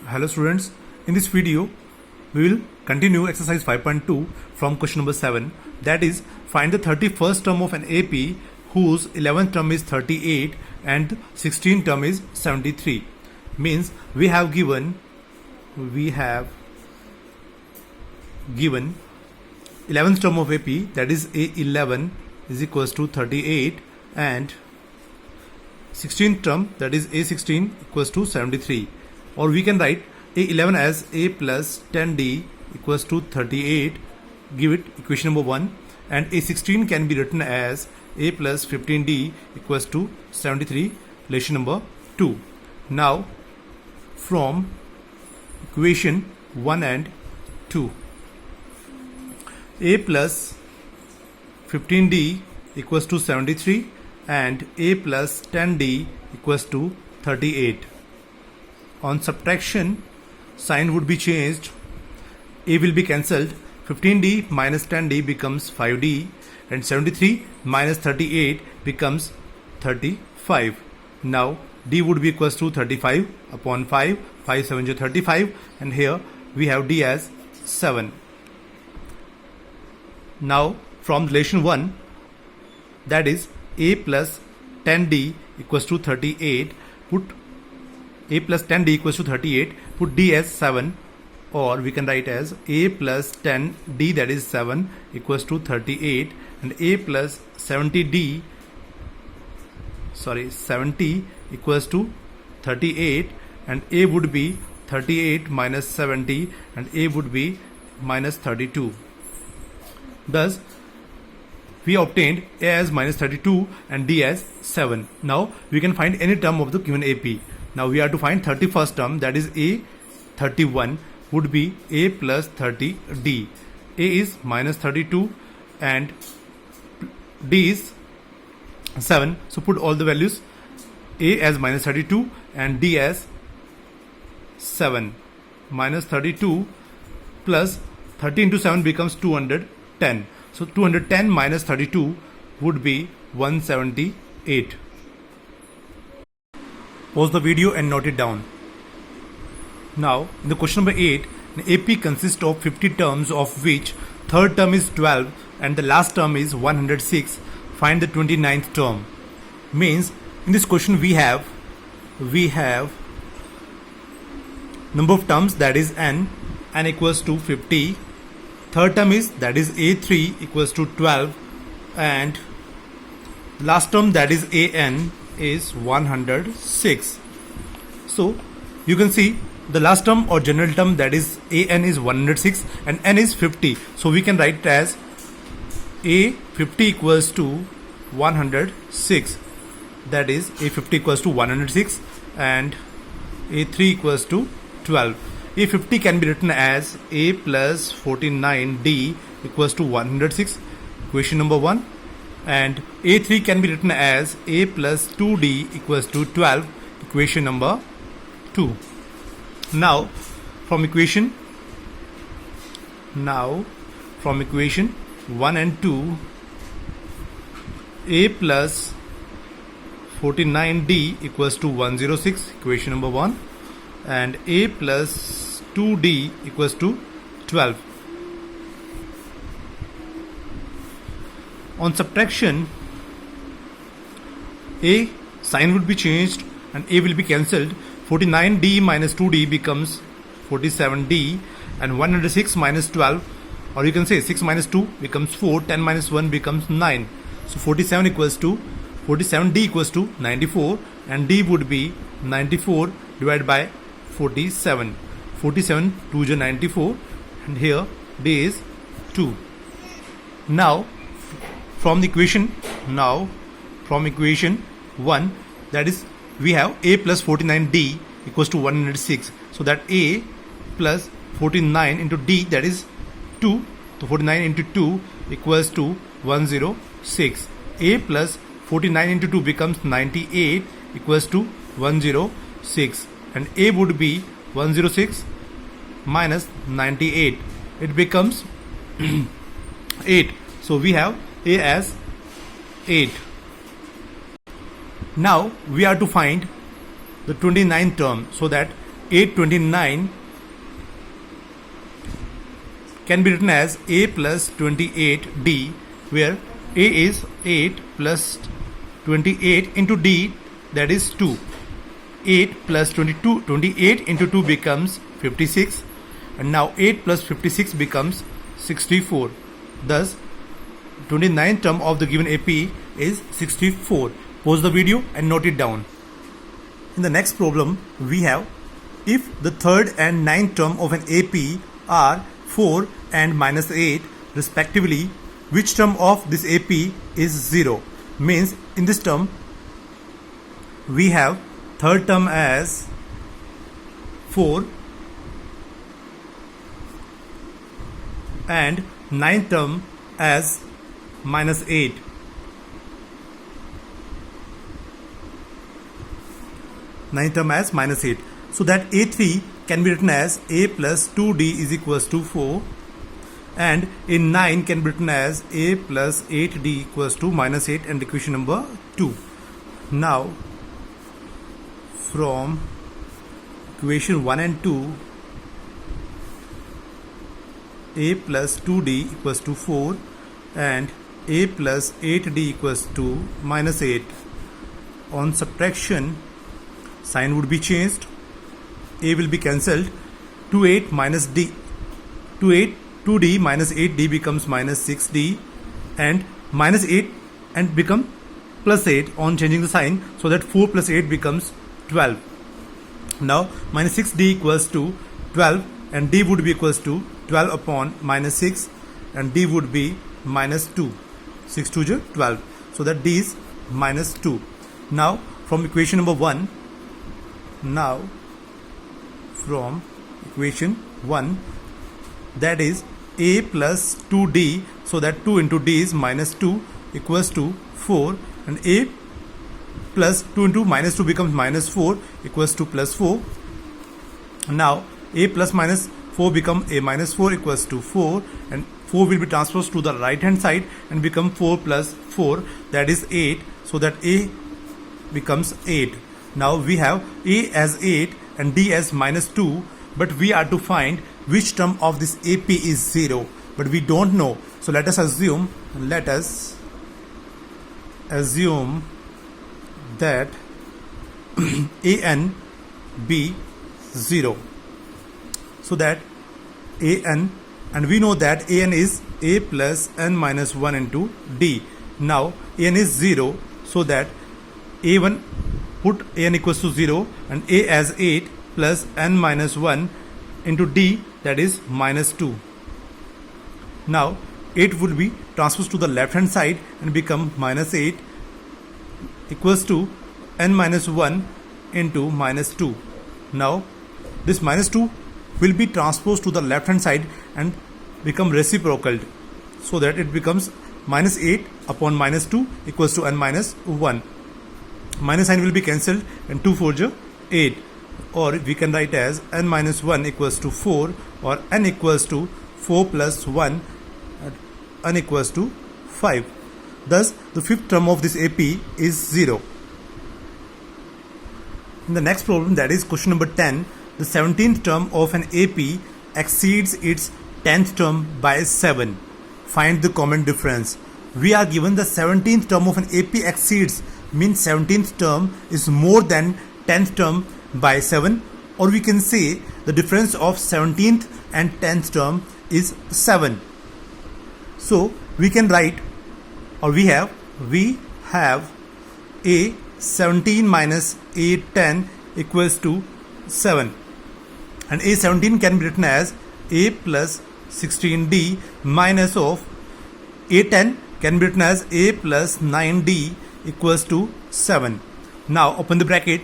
Hello students, in this video we will continue exercise 5.2 from question number 7, that is find the 31st term of an AP whose 11th term is 38 and 16th term is 73. Means we have given 11th term of AP, that is A11 is equals to 38, and 16th term, that is A16 equals to 73. Or we can write A11 as A plus 10D equals to 38, give it equation number 1, and A16 can be written as A plus 15D equals to 73, relation number 2. Now from equation 1 and 2, A plus 15D equals to 73 and A plus 10D equals to 38. On subtraction, sign would be changed. A will be cancelled. 15D minus 10D becomes 5D, and 73 minus 38 becomes 35. Now D would be equals to 35 upon 5. 5 7 is 35, and here we have D as 7. Now from relation 1, that is A plus 10D equals to 38, put A plus 10D equals to 38, put D as 7, or we can write as A plus 10D, that is 7, equals to 38, and A plus 70 equals to 38, and A would be 38 minus 70, and A would be minus 32. Thus we obtained A as minus 32 and D as 7. Now we can find any term of the given AP. Now we are to find 31st term, that is A31 would be A plus 30D. A is minus 32 and D is 7. So put all the values, A as minus 32 and D as 7. Minus 32 plus 30 into 7 becomes 210. So 210 minus 32 would be 178. Pause the video and note it down. Now in the question number 8, an AP consists of 50 terms, of which third term is 12 and the last term is 106. Find the 29th term. Means in this question we have number of terms, that is n equals to 50. Third term is, that is A3 equals to 12, and last term, that is AN, is 106. So you can see the last term or general term, that is AN, is 106 and N is 50. So we can write it as A50 equals to 106, that is A50 equals to 106 and A3 equals to 12. A50 can be written as A plus 49D equals to 106, equation number 1, and A3 can be written as A plus 2D equals to 12, equation number 2. Now from equation 1 and 2, A plus 49D equals to 106, equation number 1, and A plus 2D equals to 12. On subtraction, A sign would be changed and A will be cancelled. 49D minus 2D becomes 47D, and 106 minus 12, or you can say 6 minus 2 becomes 4, 10 minus 1 becomes 9. So 47D equals to 94, and D would be 94 divided by 47. 47 2 is 94, and here D is 2. Now from equation 1, that is we have A plus 49D equals to 106. So that A plus 49 into D, that is 2. So 49 into 2 equals to 106. A plus 49 into 2 becomes 98 equals to 106, and A would be 106 minus 98, it becomes 8. So we have A as 8. Now we are to find the 29th term, so that 829 can be written as a plus 28d, where a is 8 plus 28 into d, that is 2. 8 plus 28 into 2 becomes 56, and now 8 plus 56 becomes 64. Thus 29th term of the given AP is 64. Pause the video and note it down. In the next problem, we have, if the third and ninth term of an AP are 4 and minus 8 respectively, which term of this AP is 0? Means in this term we have third term as 4 and ninth term as minus 8. Ninth term as minus 8. So that A3 can be written as A plus 2D is equals to 4, and in 9 can be written as A plus 8D equals to minus 8, and equation number 2. Now from equation 1 and 2, A plus 2D equals to 4 and A plus 8D equals to minus 8. On subtraction, sign would be changed. A will be cancelled. 2D minus 8D becomes minus 6D, and minus 8 and become plus 8 on changing the sign, so that 4 plus 8 becomes 12. Now minus 6D equals to 12, and D would be equals to 12 upon minus 6, and D would be minus 2. 6 2 is 12, so that D is minus 2. Now from equation number 1, that is A plus 2D, so that 2 into D is minus 2 equals to 4, and A plus 2 into minus 2 becomes minus 4 equals to plus 4. Now A plus minus 4 become A minus 4 equals to 4, and 4 will be transposed to the right hand side and become 4 plus 4, that is 8, so that A becomes 8. Now we have A as 8 and D as minus 2, but we are to find which term of this AP is 0, but we don't know. So let us assume that an be 0, so that an, and we know that an is A plus n minus 1 into D. Now an is 0, so that a1, put an equals to 0, and A as 8 plus n minus 1 into D, that is minus 2. Now 8 would be transposed to the left hand side and become minus 8 equals to n minus 1 into minus 2. Now this minus 2 will be transposed to the left hand side and become reciprocal, so that it becomes minus 8 upon minus 2 equals to n minus 1. Minus sign will be cancelled, and 2 4 is 8, or we can write as n minus 1 equals to 4, or n equals to 4 plus 1, n equals to 5. Thus the fifth term of this AP is 0. In the next problem, that is question number 10, the 17th term of an AP exceeds its 10th term by 7. Find the common difference. We are given the 17th term of an AP exceeds, means 17th term is more than 10th term by 7, or we can say the difference of 17th and 10th term is 7. So we can write, or we have A 17 minus A 10 equals to 7, and A 17 can be written as A plus 16D minus of A 10 can be written as A plus 9D equals to 7. Now open the bracket,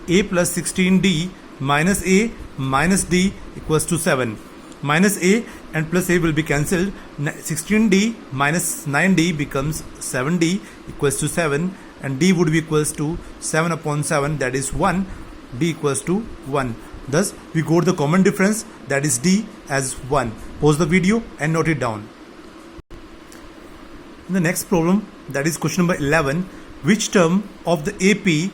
A plus 16D minus A minus D equals to 7. Minus A and plus A will be cancelled. 16D minus 9D becomes 7D equals to 7, and D would be equals to 7 upon 7, that is 1. D equals to 1. Thus we got the common difference, that is D as 1. Pause the video and note it down. In the next problem, that is question number 11, which term of the AP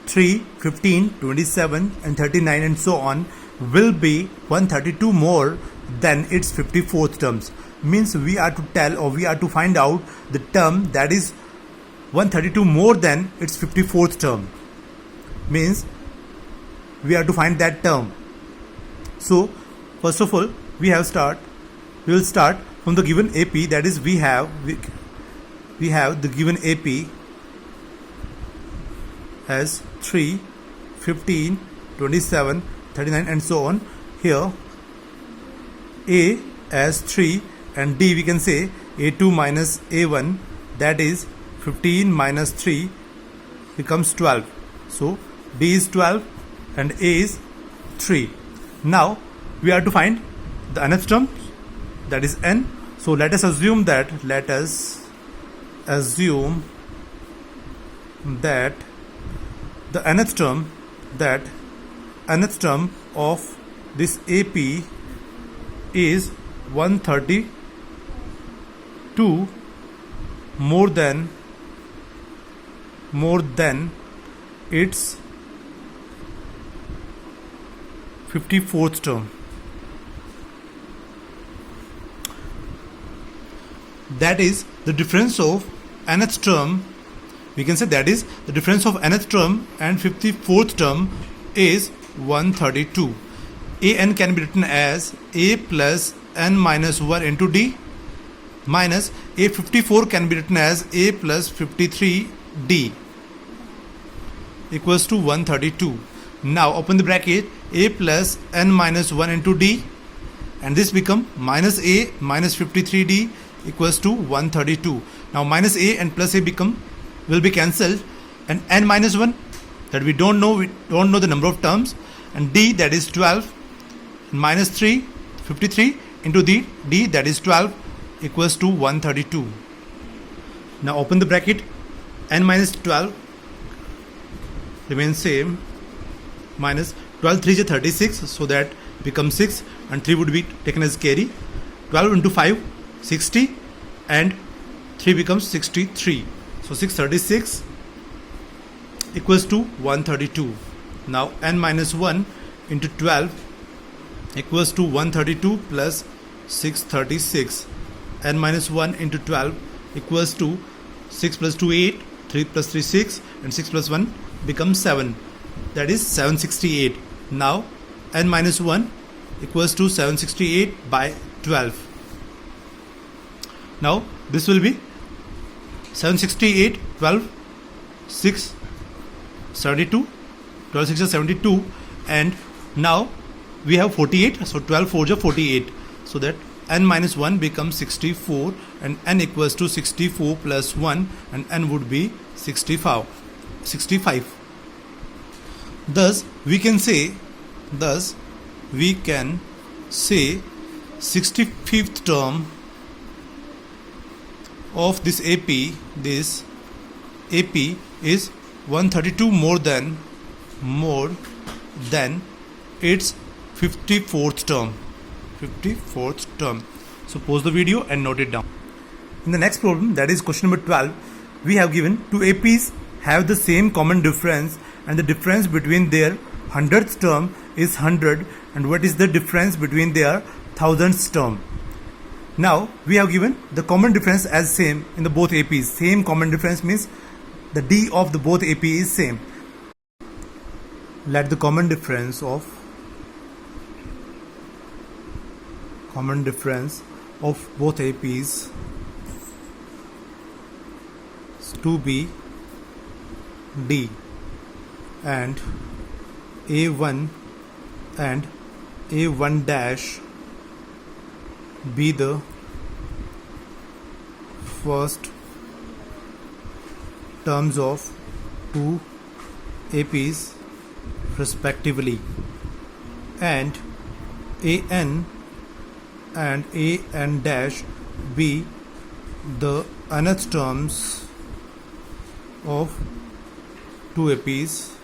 3, 15, 27 and 39 and so on will be 132 more than its 54th terms. Means we are to tell or we are to find out the term that is 132 more than its 54th term. Means we are to find that term. So first of all we will start from the given AP, that is we have the given AP as 3, 15, 27, 39 and so on. Here A as 3 and D we can say A2 minus A1, that is 15 minus 3 becomes 12. So D is 12 and A is 3. Now we are to find the nth term, that is n. So let us assume that the nth term of this AP is 132 more than its 54th term. That is the difference of nth term. We can say that is the difference of nth term and 54th term is 132. An can be written as A plus n minus 1 into D minus A54 can be written as A plus 53D equals to 132. Now open the bracket, A plus n minus 1 into D, and this become minus A minus 53D equals to 132. Now minus A and plus A will be cancelled, and n minus 1 that we don't know the number of terms, and D that is 12 minus 3 53 into D that is 12 equals to 132. Now open the bracket, n minus 12 remains same, minus 12 3 is 36, so that becomes 6 and 3 would be taken as carry. 12 into 5 60 and 3 becomes 63, so 636 equals to 132. Now n minus 1 into 12 equals to 132 plus 636. N minus 1 into 12 equals to 6 plus 2 8, 3 plus 3 6 and 6 plus 1 becomes 7, that is 768. Now n minus 1 equals to 768 by 12. Now this will be 768, 12, 6, 72, 12 6 is 72, and now we have 48, so 12 4 is 48, so that n minus 1 becomes 64 and n equals to 64 plus 1 and n would be 65. Thus we can say 65th term of this AP is 132 more than its 54th term. So pause the video and note it down. In the next problem, that is question number 12, we have given two APs have the same common difference and the difference between their 100th term is 100, and what is the difference between their 1000th term. Now we have given the common difference as same in the both APs. Same common difference means the D of the both AP is same. Let the common difference of both APs to be D, and A1 and A1 dash be the first terms of two APs respectively, and AN and AN dash be the nth terms of two APs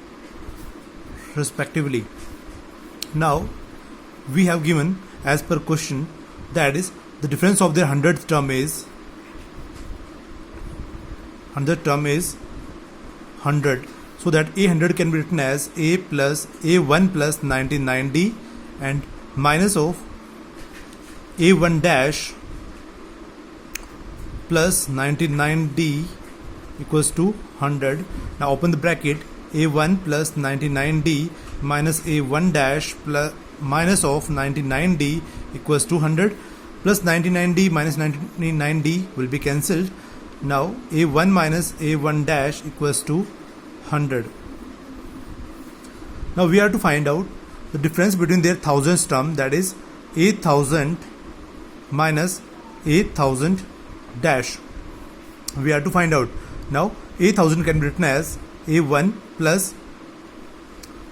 respectively. Now we have given as per question, that is the difference of their 100th term is 100. So that A100 can be written as A plus A1 plus 99D and minus of A1 dash plus 99D equals to 100. Now open the bracket. A1 plus 99D minus A1 dash plus minus of 99D equals to 100, plus 99D minus 99D will be cancelled. Now A1 minus A1 dash equals to 100. Now we have to find out the difference between their thousands term, that is 8000 minus 8000 dash. We have to find out. Now 8000 can be written as A1 plus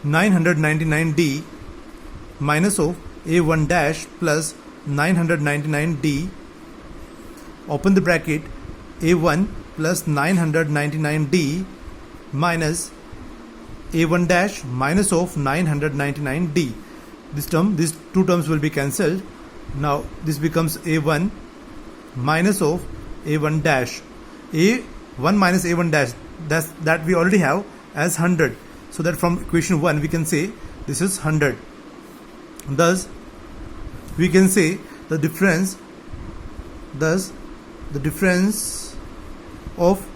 999D minus of A1 dash plus 999D. Open the bracket. A1 plus 999D minus A1 dash minus of 999D. These two terms will be cancelled. Now this becomes A1 minus of A1 dash. A1 minus A1 dash, that we already have as 100. So that from equation 1 we can say this is 100. Thus we can say the difference of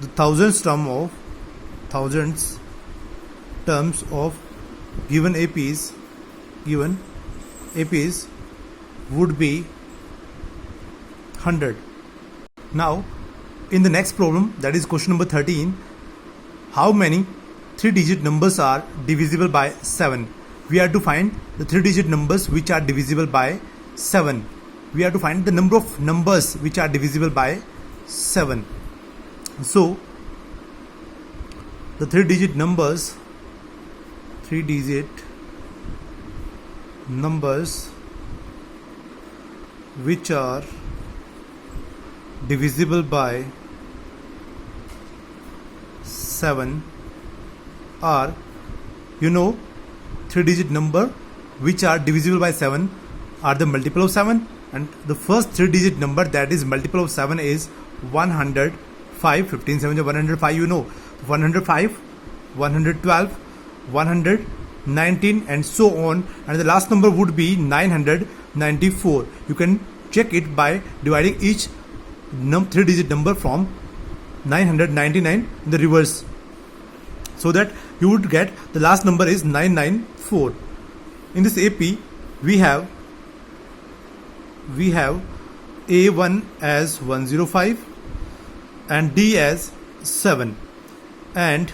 the thousands terms of given APs would be 100. Now in the next problem, that is question number 13, how many 3-digit numbers are divisible by 7? We have to find the 3-digit numbers which are divisible by 7. We have to find the number of numbers which are divisible by 7. So the 3-digit numbers which are divisible by 7 are, 3-digit number which are divisible by 7 are the multiple of 7, and the first 3-digit number that is multiple of 7 is 105. 15 7 is 105, 105, 112, 119 and so on, and the last number would be 994. You can check it by dividing each 3-digit number from 999 in the reverse, so that you would get the last number is 994. In this AP we have A1 as 105 and D as 7 and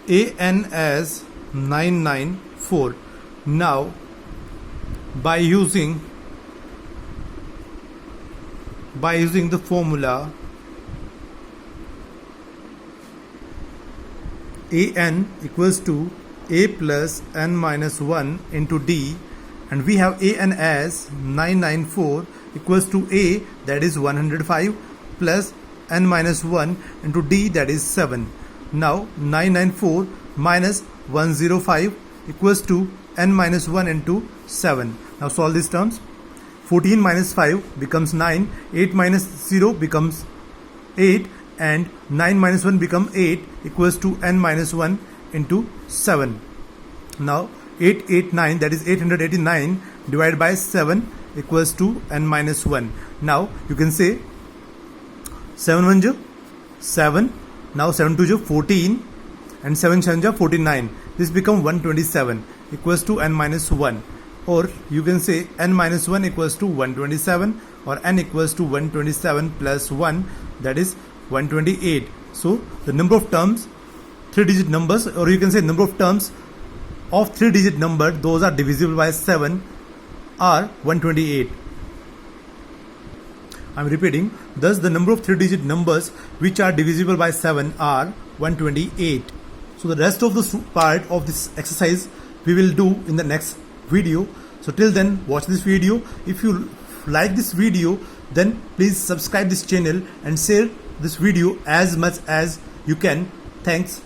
AN as 994. Now by using the formula AN equals to A plus N minus 1 into D, and we have AN as 994 equals to A, that is 105, plus N minus 1 into D, that is 7. Now 994 minus 105 equals to N minus 1 into 7. Now solve these terms. 14 minus 5 becomes 9, 8 minus 0 becomes 8, and 9 minus 1 become 8 equals to N minus 1 into 7. Now 889, that is 889 divided by 7 equals to N minus 1. Now you can say 7 1 jo 7, now 7 2 jo 14 and 7 7 jo 49. This become 127 equals to N minus 1. Or you can say N minus 1 equals to 127, or N equals to 127 plus 1, that is 128. So the number of terms, 3-digit numbers, or you can say number of terms of 3-digit number, those are divisible by 7, are 128. I am repeating. Thus the number of 3-digit numbers which are divisible by 7 are 128. So the rest of the part of this exercise we will do in the next video. So till then, watch this video. If you like this video, then please subscribe this channel and share this video as much as you can. Thanks.